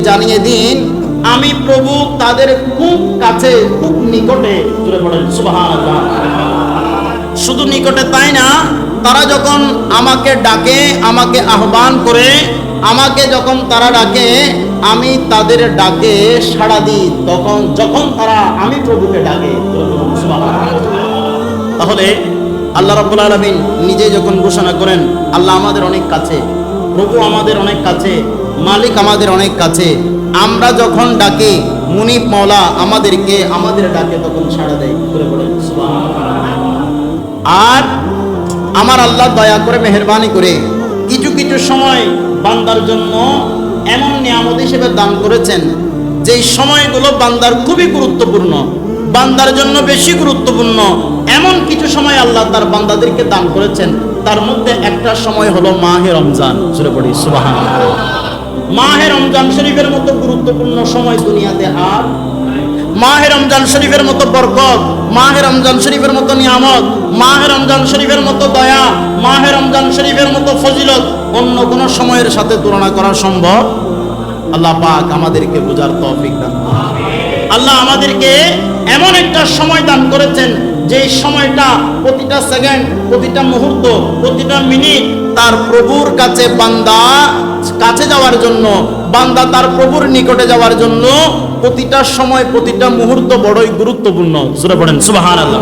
জানিয়ে দিন আমি প্রভু তাদের খুব কাছে, খুব নিকটে। জোরে বলেন সুবহানাল্লাহ। শুধু নিকটে তাই না, তারা যখন আমাকে ডাকে, আমাকে আহ্বান করে, আমাকে যখন তারা ডাকে, আমি তাদের ডাকে সাড়া দিই। তখন যখন তারা আমি প্রভুকে ডাকে। তাহলে আল্লাহ রাব্বুল আলামিন নিজে যখন ঘোষণা করেন আল্লাহ আমাদের অনেক কাছে, প্রভু আমাদের অনেক কাছে, মালিক আমাদের অনেক কাছে, আমরা যখন ডাকি মুনিব মাওলা আমাদেরকে আমাদের ডাকে তখন সাড়া দেয়। আর আমার আল্লাহ দয়া করে মেহেরবানি করে কিছু কিছু সময় বান্দার জন্য এমন নিয়ামত হিসেবে দান করেছেন যেই সময়গুলো বান্দার খুবই গুরুত্বপূর্ণ, বান্দার জন্য বেশি গুরুত্বপূর্ণ। এমন কিছু সময় আল্লাহ তার বান্দাদেরকে দান করেছেন, তার মধ্যে একটা সময় হলো মাহে রমজান। জোরে পড়ি সুবহানাল্লাহ। মাহে রমজান শরীফের মতো গুরুত্বপূর্ণ সময় দুনিয়াতে আর মাহে রমজান শরীফের মতো বরকত, মাহে রমজান শরীফের মতো নিয়ামত, মাহে রমজান শরীফের মতো দয়া, মাহে রমজান শরীফের মতো ফজিলত অন্য কোন সময়ের সাথে তুলনা করা সম্ভব? আল্লাহ পাক আমাদেরকে বোঝার তৌফিক দান করুন। আল্লাহ আমাদেরকে এমন একটা সময় দান করেছেন যে সময়টা প্রতিটা সেকেন্ড, প্রতিটা মুহূর্ত, প্রতিটা মিনিট তার প্রভুর কাছে বান্দা কাছে যাওয়ার জন্য, বান্দা তার প্রভুর নিকটে যাওয়ার জন্য প্রতিটা সময়, প্রতিটা মুহূর্ত বড়ই গুরুত্বপূর্ণ। সূরা পড়েন সুবহানাল্লাহ।